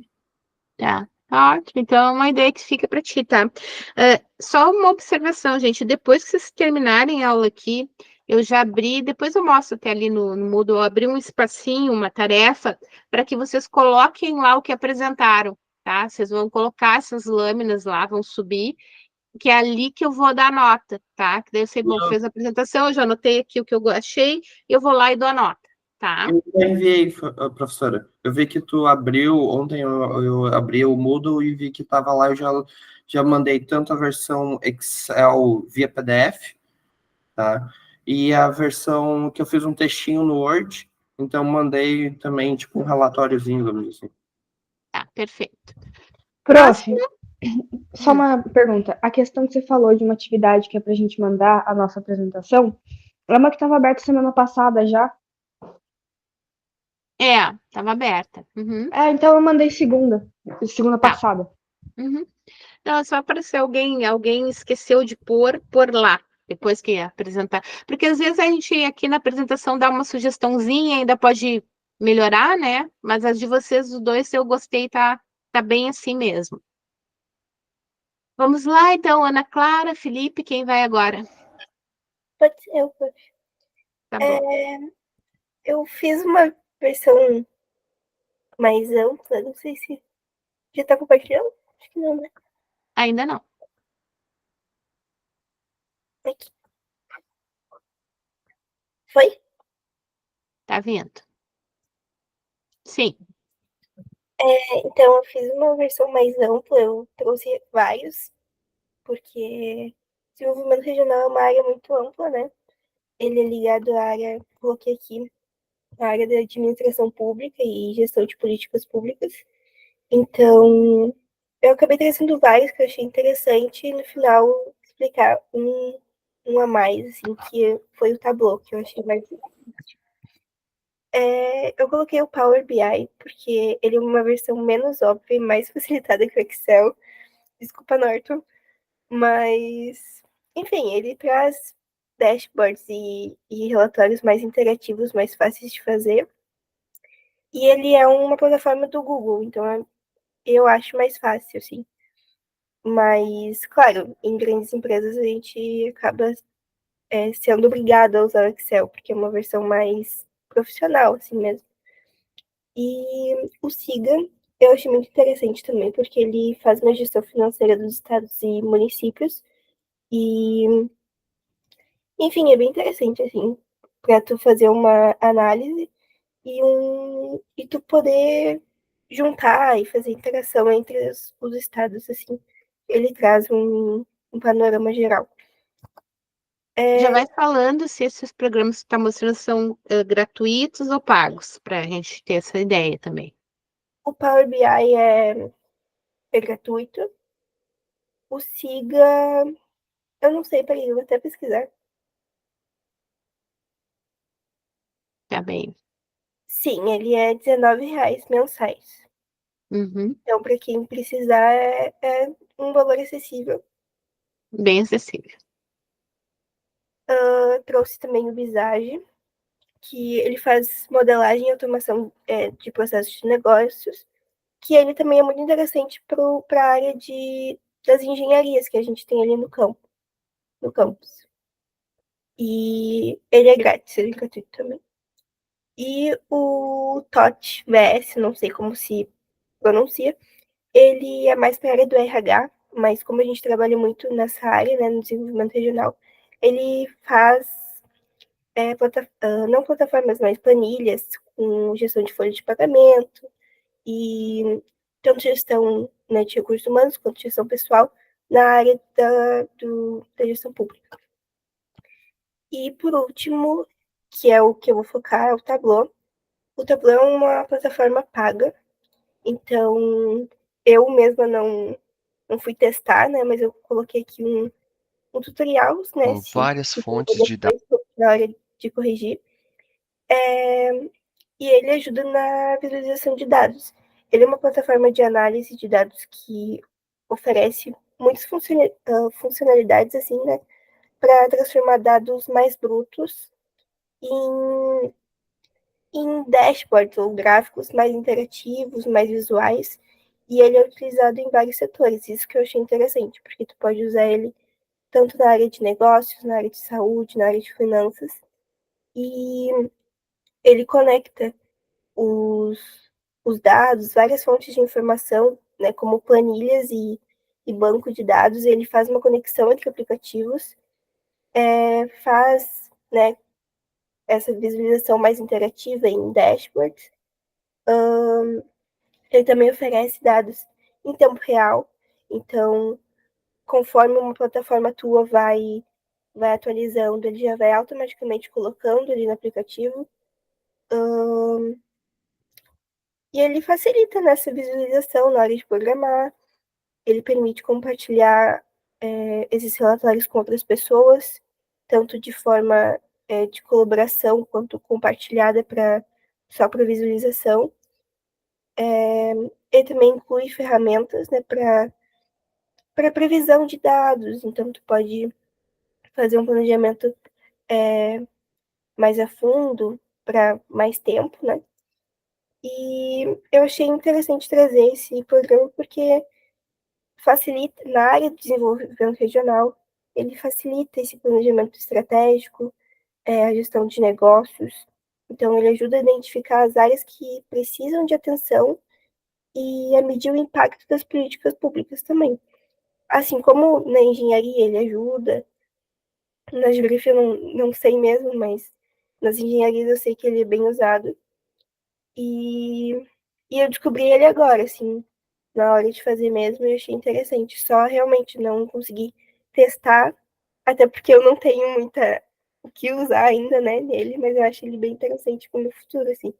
Tá ótimo. Então, é uma ideia que fica para ti, tá? Só uma observação, gente. Depois que vocês terminarem a aula aqui, eu já abri, depois eu mostro até ali no Moodle, eu abri um espacinho, uma tarefa, para que vocês coloquem lá o que apresentaram, tá? Vocês vão colocar essas lâminas lá, vão subir, que é ali que eu vou dar nota, tá? Que daí eu sei, bom, fez a apresentação, eu já anotei aqui o que eu achei, eu vou lá e dou a nota, tá? Eu já enviei, professora. Eu vi que tu abriu, ontem eu abri o Moodle e vi que estava lá, eu já mandei tanto a versão Excel via PDF, tá? E a versão que eu fiz um textinho no Word, então mandei também, tipo, um relatóriozinho, vamos dizer assim. Tá, perfeito. Prof, Próximo. só uma pergunta. A questão que você falou de uma atividade que é pra gente mandar a nossa apresentação, é uma que estava aberta semana passada já. Tava aberta. Uhum, Então eu mandei segunda tá. passada. Uhum. Não, só para se alguém esqueceu de pôr lá, depois que apresentar. Porque às vezes a gente aqui na apresentação dá uma sugestãozinha, ainda pode melhorar, né? Mas as de vocês, os dois, eu gostei, tá bem assim mesmo. Vamos lá, então, Ana Clara, Felipe, quem vai agora? Pode ser eu. Tá bom. Eu fiz uma versão mais ampla, não sei se já tá compartilhando. Acho que não, né? Ainda não. Aqui. Foi? Tá vindo. Sim. Então eu fiz uma versão mais ampla, eu trouxe vários, porque desenvolvimento regional é uma área muito ampla, né? Ele é ligado à área, coloquei aqui, à área da administração pública e gestão de políticas públicas. Então, eu acabei trazendo vários que eu achei interessante e no final explicar um a mais, assim, que foi o Tableau, que eu achei mais. Eu coloquei o Power BI porque ele é uma versão menos óbvia e mais facilitada que o Excel. Desculpa, Norton. Mas, enfim, ele traz dashboards e relatórios mais interativos, mais fáceis de fazer. E ele é uma plataforma do Google, então eu acho mais fácil, assim. Mas, claro, em grandes empresas a gente acaba sendo obrigado a usar o Excel, porque é uma versão mais profissional, assim mesmo. E o Siga eu achei muito interessante também, porque ele faz uma gestão financeira dos estados e municípios. E, enfim, é bem interessante, assim, para tu fazer uma análise e tu poder juntar e fazer interação entre os estados, assim. Ele traz um panorama geral. Já vai falando se esses programas que você está mostrando são gratuitos ou pagos, para a gente ter essa ideia também. O Power BI é gratuito. O Siga, eu não sei, peraí, eu vou até pesquisar. Tá bem. Sim, ele é R$19 mensais. Uhum. Então, para quem precisar, é um valor acessível. Bem acessível. Eu trouxe também o Visage, que ele faz modelagem e automação de processos de negócios, que ele também é muito interessante para a área das engenharias que a gente tem ali no campus. E ele é grátis, ele é gratuito também. E o TOT VS, não sei como se pronuncia, ele é mais para a área do RH, mas como a gente trabalha muito nessa área, né, no desenvolvimento regional, ele faz não plataformas, mas planilhas com gestão de folha de pagamento e tanto gestão, né, de recursos humanos quanto gestão pessoal na área da gestão pública. E por último, que é o que eu vou focar, é o Tableau. O Tableau é uma plataforma paga, então eu mesma não fui testar, né, mas eu coloquei aqui um tutorial, né, Com se várias fontes de dados. depois na hora de corrigir. E ele ajuda na visualização de dados. Ele é uma plataforma de análise de dados que oferece muitas funcionalidades, assim, né, para transformar dados mais brutos em, em dashboards ou gráficos mais interativos, mais visuais. E ele é utilizado em vários setores. Isso que eu achei interessante, porque tu pode usar ele tanto na área de negócios, na área de saúde, na área de finanças. E ele conecta os, os dados, várias fontes de informação, né, como planilhas e banco de dados. Ele faz uma conexão entre aplicativos, faz, né, essa visualização mais interativa em dashboards. Ele também oferece dados em tempo real. Então, conforme uma plataforma tua vai vai atualizando, ele já vai automaticamente colocando ali no aplicativo. E ele facilita nessa visualização na hora de programar. Ele permite compartilhar esses relatórios com outras pessoas, tanto de forma de colaboração quanto compartilhada só para visualização. Ele também inclui ferramentas, né, para previsão de dados. Então, tu pode fazer um planejamento mais a fundo, para mais tempo, né? E eu achei interessante trazer esse programa porque facilita, na área de desenvolvimento regional, ele facilita esse planejamento estratégico, a gestão de negócios. Então, ele ajuda a identificar as áreas que precisam de atenção e a medir o impacto das políticas públicas também. Assim como na engenharia ele ajuda, na geografia eu não sei mesmo, mas nas engenharias eu sei que ele é bem usado. E, e eu descobri ele agora, assim, na hora de fazer mesmo, e achei interessante. Só realmente não consegui testar, até porque eu não tenho muita o que usar ainda, né, nele, mas eu acho ele bem interessante para o futuro, assim.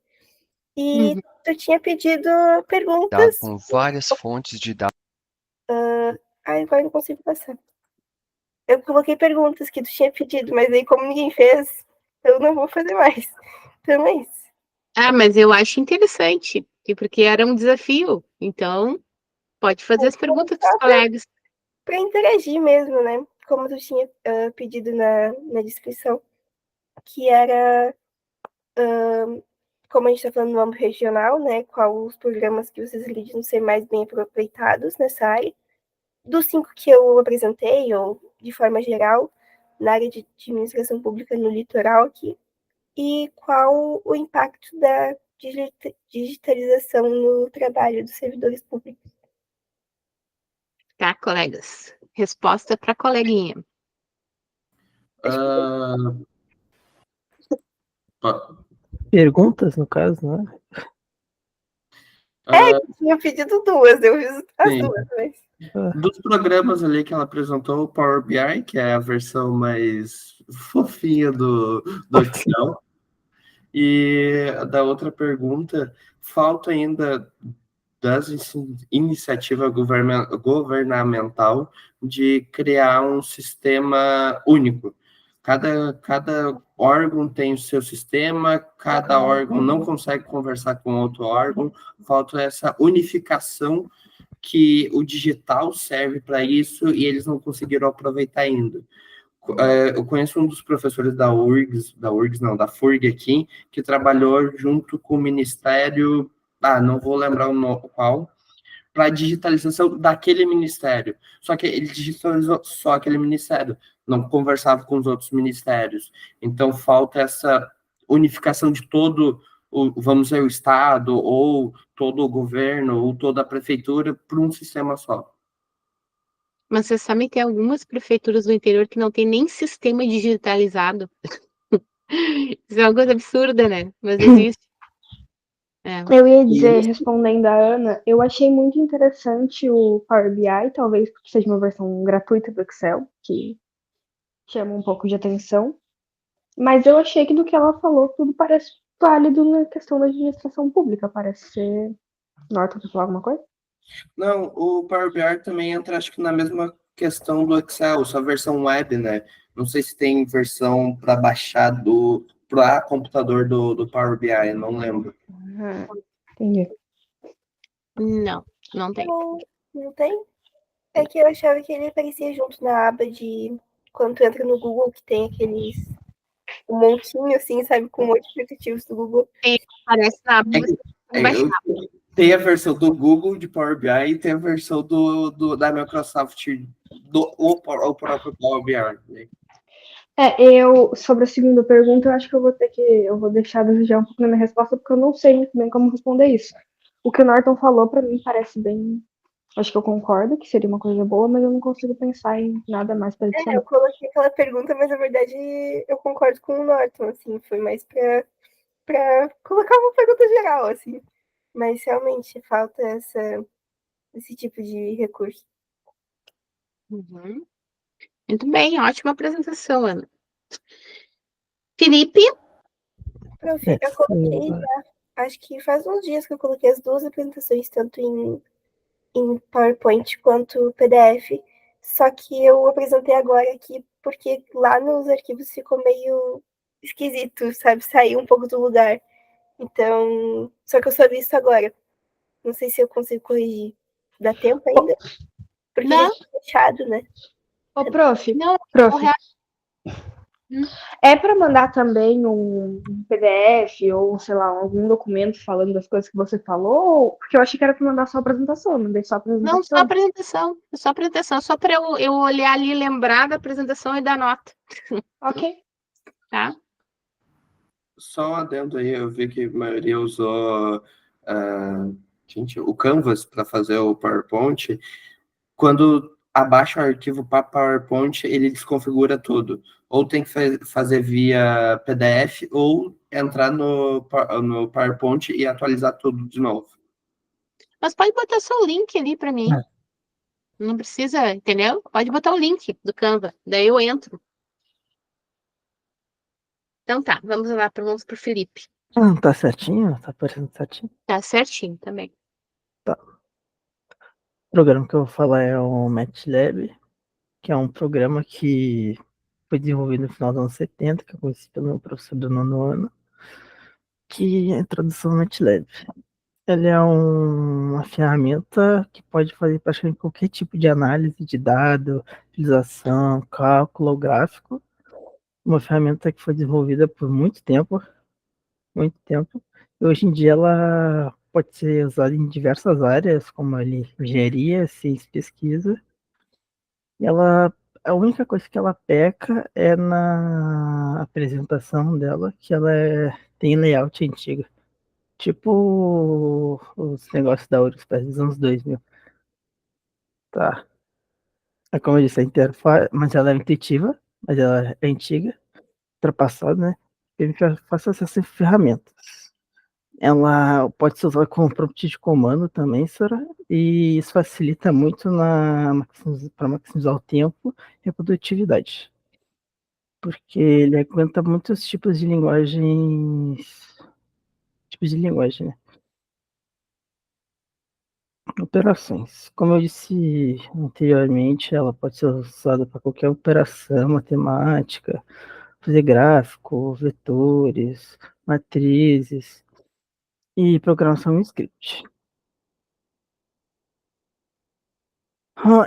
E Uhum. eu tinha pedido Dado perguntas. com várias fontes de dados. Ai, agora eu não consigo passar. Eu coloquei perguntas que tu tinha pedido, mas aí como ninguém fez, eu não vou fazer mais. Então é isso. Ah, mas eu acho interessante, porque era um desafio. Então, pode fazer as perguntas dos colegas. Para interagir mesmo, né? Como tu tinha pedido na descrição, que era como a gente está falando no âmbito regional, né? Qual os programas que vocês acreditam ser mais bem aproveitados nessa área? Dos 5 que eu apresentei, ou de forma geral, na área de administração pública no litoral aqui, e qual o impacto da digitalização no trabalho dos servidores públicos. Tá, colegas? Resposta para coleguinha. Ah, ó, Perguntas, no caso, né? Eu tinha pedido 2, eu fiz as sim. 2, mas... Dos programas ali que ela apresentou, o Power BI, que é a versão mais fofinha do Excel. E da outra pergunta, falta ainda das iniciativa governamental de criar um sistema único. Cada órgão tem o seu sistema, cada órgão não consegue conversar com outro órgão, falta essa unificação que o digital serve para isso e eles não conseguiram aproveitar ainda. Eu conheço um dos professores da FURG aqui, que trabalhou junto com o Ministério, não vou lembrar qual, para a digitalização daquele ministério. Só que ele digitalizou só aquele ministério, não conversava com os outros ministérios. Então, falta essa unificação de todo vamos dizer, o Estado, ou todo o governo, ou toda a prefeitura, para um sistema só. Mas você sabe que tem algumas prefeituras do interior que não tem nem sistema digitalizado. Isso é uma coisa absurda, né? Mas existe. Eu ia dizer, respondendo a Ana, eu achei muito interessante o Power BI, talvez porque seja uma versão gratuita do Excel, que chama um pouco de atenção. Mas eu achei que do que ela falou, tudo parece válido na questão da administração pública. Parece ser. Norton, quer falar alguma coisa? Não, o Power BI também entra, acho que na mesma questão do Excel, só versão web, né? Não sei se tem versão para baixar para computador do Power BI, não lembro. Entendi. Não tem. Não tem? É que eu achava que ele aparecia junto na aba de... Quando tu entra no Google, que tem aqueles... Um montinho, assim, sabe? Com um monte de aplicativos do Google. Aparece na aba, você pode baixar. Tem a versão do Google de Power BI e tem a versão da Microsoft o próprio Power BI. Sobre a segunda pergunta, eu acho que eu vou deixar de desejar um pouco na minha resposta, porque eu não sei muito bem como responder isso. O que o Norton falou, para mim, parece bem. Acho que eu concordo que seria uma coisa boa, mas eu não consigo pensar em nada mais para adicionar. Eu coloquei aquela pergunta, mas na verdade eu concordo com o Norton, assim, foi mais pra colocar uma pergunta geral, assim. Mas realmente falta esse tipo de recurso. Uhum. Muito bem, ótima apresentação, Ana. Felipe? Prof, eu coloquei já, acho que faz uns dias que eu coloquei as duas apresentações, tanto em PowerPoint quanto PDF, só que eu apresentei agora aqui porque lá nos arquivos ficou meio esquisito, sabe? Saiu um pouco do lugar. Então, só que eu soube isso agora. Não sei se eu consigo corrigir. Dá tempo ainda? Porque já Não, tá fechado, né? Ô, prof, não, prof, Hum. é para mandar também um PDF ou, sei lá, algum documento falando das coisas que você falou? Porque eu achei que era para mandar só a apresentação, não mandei só a Não, só apresentação. apresentação, só para eu olhar ali, lembrar da apresentação e dar nota, Ok. tá? Só um adendo aí, eu vi que a maioria usou gente, o Canvas para fazer o PowerPoint. Quando abaixa o arquivo para PowerPoint, ele desconfigura tudo. Ou tem que fazer via PDF, ou entrar no PowerPoint e atualizar tudo de novo. Mas pode botar só o link ali para mim. Não precisa, entendeu? Pode botar o link do Canva, daí eu entro. Então tá, vamos pro Felipe. Tá certinho? Tá aparecendo certinho? Tá certinho também. Tá. O programa que eu vou falar é o MATLAB, que é um programa que foi desenvolvido no final dos anos 70, que eu conheci pelo meu professor do nono ano, que é a introdução ao MATLAB. Ele é uma ferramenta que pode fazer praticamente qualquer tipo de análise de dado, visualização, cálculo ou gráfico. Uma ferramenta que foi desenvolvida por muito tempo. E hoje em dia ela pode ser usada em diversas áreas, como ali engenharia, ciência e pesquisa. E a única coisa que ela peca é na apresentação dela, que tem layout antigo. Tipo os negócios da Urusper dos anos 2000. Tá. É como eu disse, mas ela é intuitiva, mas ela é antiga, ultrapassada, né? A gente faz acesso a ferramentas. Ela pode ser usada como prompt de comando também, Sora, e isso facilita muito para maximizar o tempo e a produtividade, porque ele aguenta muitos tipos de linguagem, né? Operações. Como eu disse anteriormente, ela pode ser usada para qualquer operação matemática, fazer gráfico, vetores, matrizes e programação em script.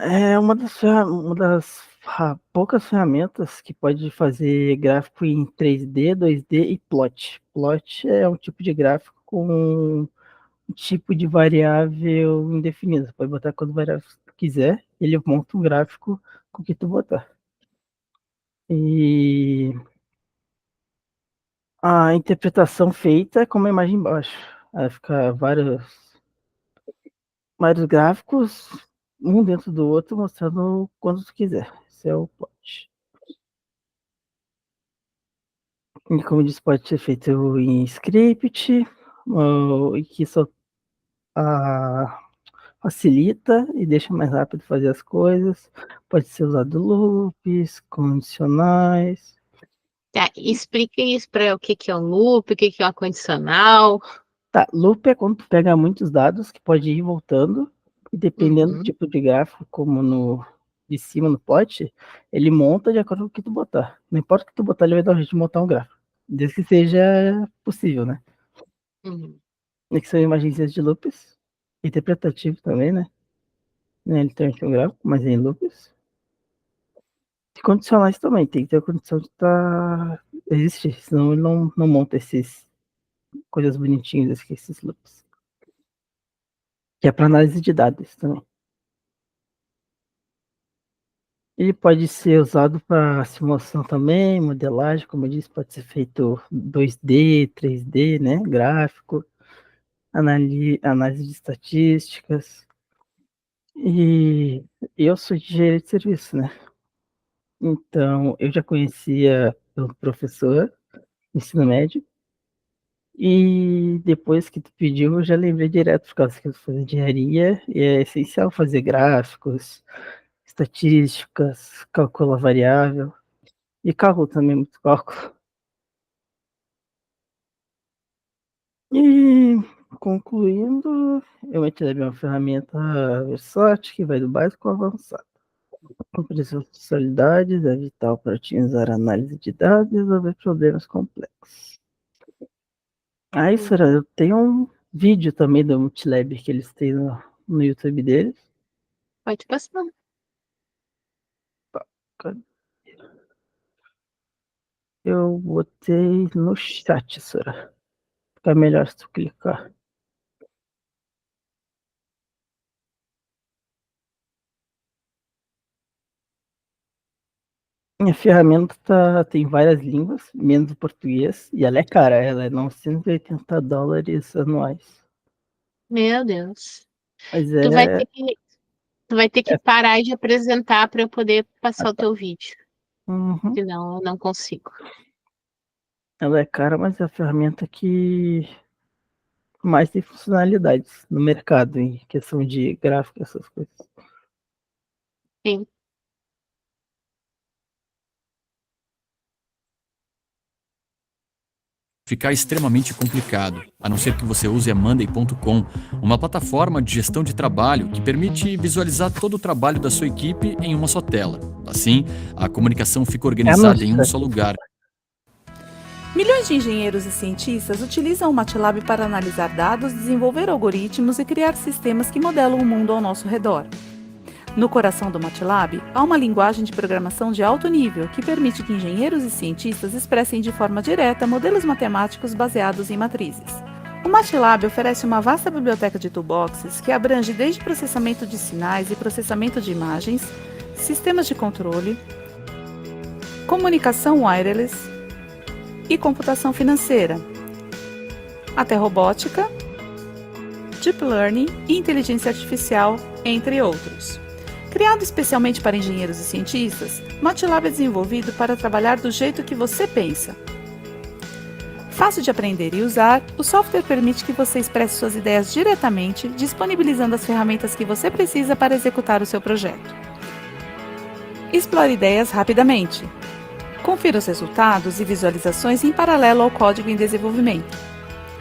É uma das poucas ferramentas que pode fazer gráfico em 3D, 2D e plot. Plot é um tipo de gráfico com um tipo de variável indefinida. Você pode botar quando variável tu quiser, ele monta um gráfico com o que tu botar. E a interpretação feita é como a imagem embaixo. Aí fica vários gráficos, um dentro do outro, mostrando quando tu quiser. Esse é o plot. E como eu disse, pode ser feito em script, e que só ah, facilita e deixa mais rápido fazer as coisas. Pode ser usado loops, condicionais. Tá, explica isso para o que é um loop, o que é uma condicional. Tá, loop é quando tu pega muitos dados que pode ir voltando, e dependendo do tipo de gráfico, como no de cima no plot, ele monta de acordo com o que tu botar. Não importa o que tu botar, ele vai dar um jeito de montar um gráfico. Desde que seja possível, né? Uhum. E que são imagens de loops, interpretativo também, né? Ele tem um gráfico, mas em loops. E condicionais também, tem que ter a condição de existir, senão ele não monta esses coisas bonitinhas, esses loops. Que é para análise de dados também. Ele pode ser usado para simulação também, modelagem, como eu disse, pode ser feito 2D, 3D, né? Gráfico, análise de estatísticas. E eu sou engenheiro de serviço, né? Então, eu já conhecia o professor do ensino médio. E depois que tu pediu, eu já lembrei direto, por causa que eu tô fazendo engenharia, e é essencial fazer gráficos, estatísticas, calcula variável e cálculo também, muito cálculo. E concluindo, o MATLAB é uma ferramenta versátil que vai do básico ao avançado. Cumprir suas funcionalidades é vital para otimizar a análise de dados e resolver problemas complexos. Aí, Sara, eu tenho um vídeo também do MATLAB que eles têm no YouTube deles. Pode passar. Eu botei no chat, Sara. Fica melhor se tu clicar. Minha ferramenta tem várias línguas, menos o português, e ela é cara, ela é $980 anuais. Meu Deus. Mas Tu vai ter que parar de apresentar para eu poder passar o teu vídeo. Uhum. Senão eu não consigo. Ela é cara, mas é a ferramenta que mais tem funcionalidades no mercado, em questão de gráfico, essas coisas. Sim. Ficar extremamente complicado, a não ser que você use a Monday.com, uma plataforma de gestão de trabalho que permite visualizar todo o trabalho da sua equipe em uma só tela. Assim, a comunicação fica organizada em um só lugar. Milhões de engenheiros e cientistas utilizam o MATLAB para analisar dados, desenvolver algoritmos e criar sistemas que modelam o mundo ao nosso redor. No coração do MATLAB, há uma linguagem de programação de alto nível que permite que engenheiros e cientistas expressem de forma direta modelos matemáticos baseados em matrizes. O MATLAB oferece uma vasta biblioteca de toolboxes que abrange desde processamento de sinais e processamento de imagens, sistemas de controle, comunicação wireless e computação financeira, até robótica, deep learning e inteligência artificial, entre outros. Criado especialmente para engenheiros e cientistas, MATLAB é desenvolvido para trabalhar do jeito que você pensa. Fácil de aprender e usar, o software permite que você expresse suas ideias diretamente, disponibilizando as ferramentas que você precisa para executar o seu projeto. Explore ideias rapidamente. Confira os resultados e visualizações em paralelo ao código em desenvolvimento.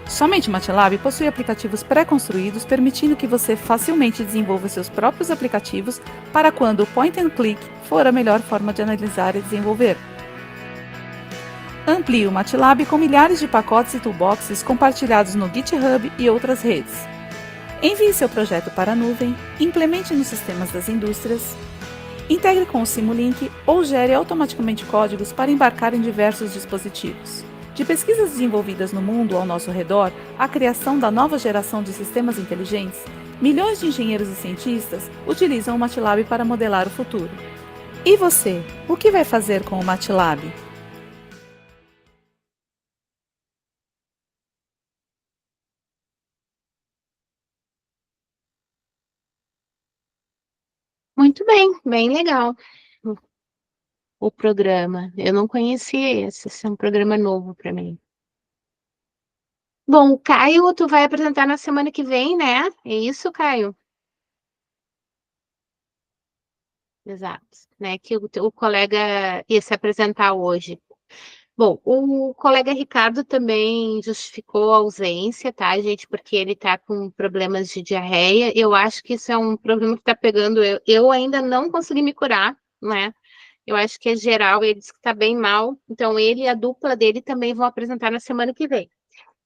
Somente o MATLAB possui aplicativos pré-construídos, permitindo que você facilmente desenvolva seus próprios aplicativos para quando o point and click for a melhor forma de analisar e desenvolver. Amplie o MATLAB com milhares de pacotes e toolboxes compartilhados no GitHub e outras redes. Envie seu projeto para a nuvem, implemente nos sistemas das indústrias, integre com o Simulink ou gere automaticamente códigos para embarcar em diversos dispositivos. De pesquisas desenvolvidas no mundo ao nosso redor, à criação da nova geração de sistemas inteligentes, milhões de engenheiros e cientistas utilizam o MATLAB para modelar o futuro. E você, o que vai fazer com o MATLAB? Muito bem, bem legal o programa. Eu não conhecia esse é um programa novo para mim. Bom, Caio, tu vai apresentar na semana que vem, né? É isso, Caio? Exato, né? Que o colega ia se apresentar hoje. Bom, o colega Ricardo também justificou a ausência, tá, gente? Porque ele tá com problemas de diarreia. Eu acho que isso é um problema que tá pegando. Eu ainda não consegui me curar, né? Eu acho que é geral, ele disse que tá bem mal. Então, ele e a dupla dele também vão apresentar na semana que vem.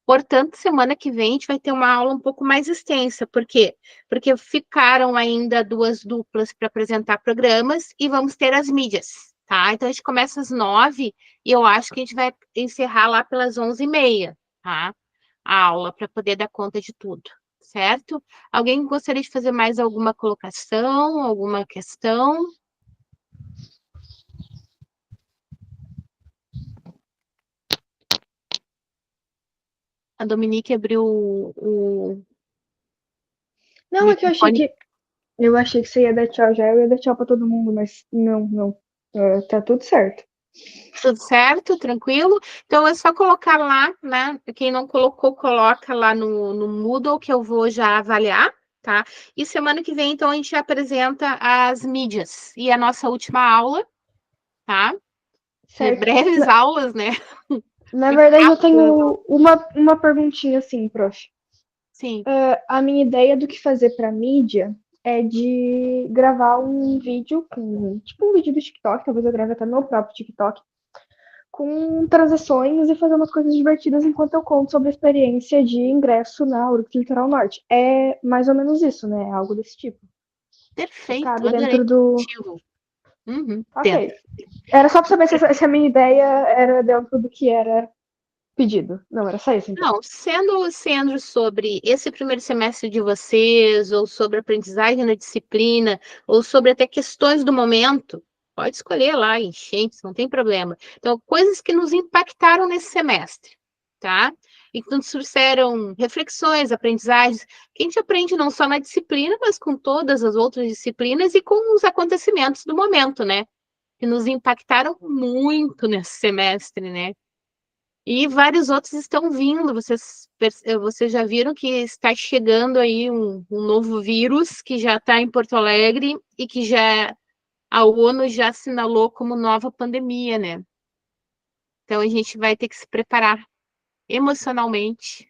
Portanto, semana que vem a gente vai ter uma aula um pouco mais extensa. Por quê? Porque ficaram ainda duas duplas para apresentar programas e vamos ter as mídias, tá? Então, a gente começa às 9h e eu acho que a gente vai encerrar lá pelas 11h30, tá? A aula, para poder dar conta de tudo, certo? Alguém gostaria de fazer mais alguma colocação, alguma questão? A Dominique abriu o Não, é que eu achei que você ia dar tchau já, eu ia dar tchau pra todo mundo, mas não. Tá tudo certo. Tudo certo, tranquilo? Então é só colocar lá, né? Quem não colocou, coloca lá no Moodle que eu vou já avaliar, tá? E semana que vem, então, a gente apresenta as mídias e a nossa última aula, tá? Certo. Breves aulas, né? Na Muito verdade, eu rápido. tenho uma perguntinha assim, prof. Sim, A minha ideia do que fazer para mídia é de gravar um vídeo com, tipo um vídeo do TikTok, talvez eu grave até no meu próprio TikTok, com transições e fazer umas coisas divertidas enquanto eu conto sobre a experiência de ingresso na URGS Litoral Norte. É mais ou menos isso, né? Algo desse tipo. perfeito. Cabe Adorei dentro o do. objetivo. Uhum, Ok. dentro. Era só pra saber se a minha ideia era dentro do que era pedido. Não, era só isso, então. Não, sendo sobre esse primeiro semestre de vocês, ou sobre aprendizagem na disciplina, ou sobre até questões do momento, pode escolher lá, enchentes, não tem problema. Então, coisas que nos impactaram nesse semestre, tá? E que nos trouxeram reflexões, aprendizagens, que a gente aprende não só na disciplina, mas com todas as outras disciplinas e com os acontecimentos do momento, né? Que nos impactaram muito nesse semestre, né? E vários outros estão vindo. Vocês já viram que está chegando aí um novo vírus que já está em Porto Alegre e que já a ONU já assinalou como nova pandemia, né? Então a gente vai ter que se preparar emocionalmente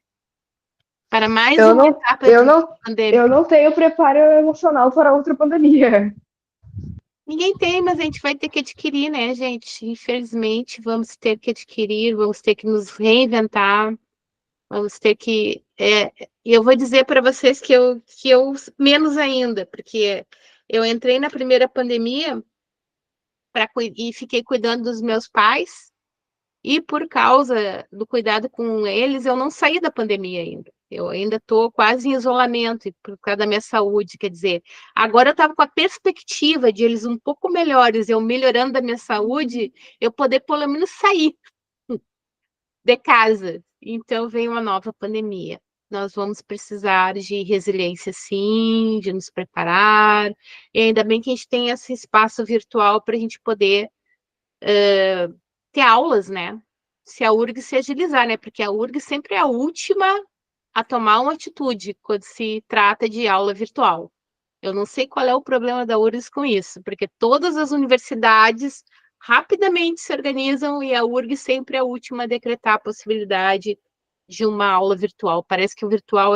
para mais Eu uma não, etapa eu de não, pandemia. eu não tenho preparo emocional para outra pandemia. Ninguém tem, mas a gente vai ter que adquirir, né, gente? Infelizmente, vamos ter que adquirir, vamos ter que nos reinventar. Vamos ter que. E eu vou dizer para vocês que eu menos ainda, porque eu entrei na primeira pandemia e fiquei cuidando dos meus pais, e por causa do cuidado com eles, eu não saí da pandemia ainda. Eu ainda estou quase em isolamento por causa da minha saúde. Quer dizer, agora eu estava com a perspectiva de eles um pouco melhores, eu melhorando da minha saúde, eu poder pelo menos sair de casa. Então vem uma nova pandemia. Nós vamos precisar de resiliência, sim, de nos preparar. E ainda bem que a gente tem esse espaço virtual para a gente poder ter aulas, né? Se a URG se agilizar, né? Porque a URG sempre é a última a tomar uma atitude quando se trata de aula virtual. Eu não sei qual é o problema da URGS com isso, porque todas as universidades rapidamente se organizam e a URGS sempre é a última a decretar a possibilidade de uma aula virtual. Parece que o virtual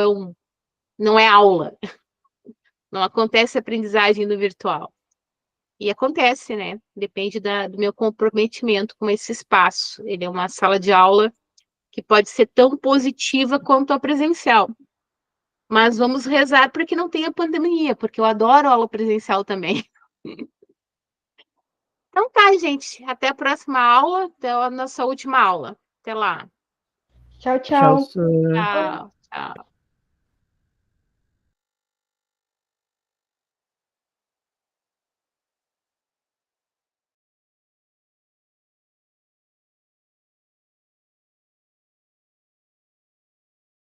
não é aula, não acontece aprendizagem no virtual. E acontece, né? Depende do meu comprometimento com esse espaço. Ele é uma sala de aula que pode ser tão positiva quanto a presencial. Mas vamos rezar para que não tenha pandemia, porque eu adoro aula presencial também. Então tá, gente. Até a próxima aula, até a nossa última aula. Até lá. Tchau, Tchau, tchau. Sara. Tchau, tchau.